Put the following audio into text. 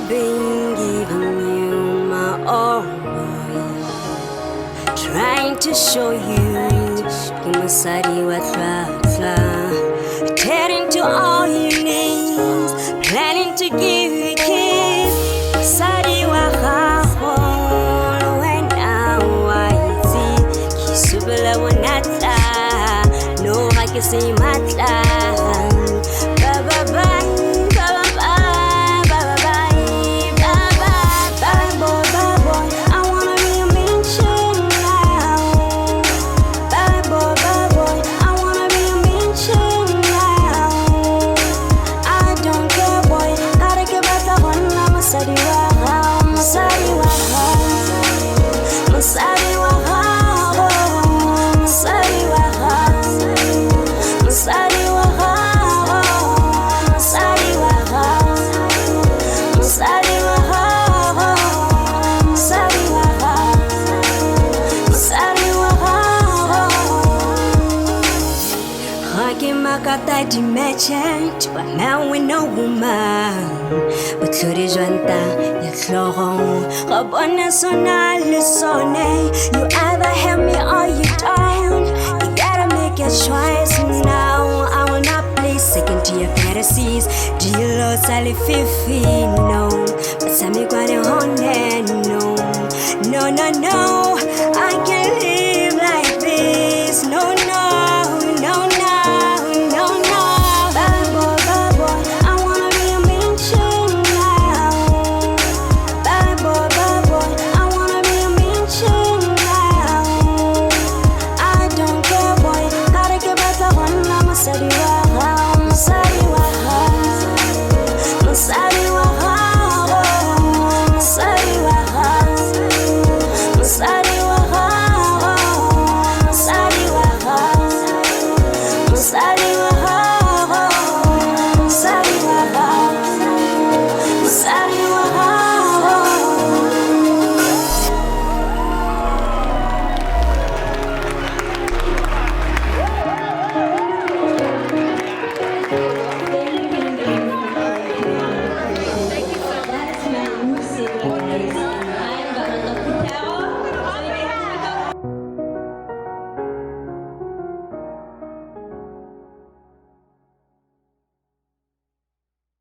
I've been giving you my all, trying to show you Mosadi Baratwa, getting to all your needs, planning to give you a kiss. Mosadi Gago, when I see Kisubela Wanata, no I can see my Makata merchant, but now we no woman. But to the janta, you clone. Rabona sonale sonne. You either help me or you don't. You gotta make a choice now. I will not play second to your fantasies. Do you love Sally Fifi? No.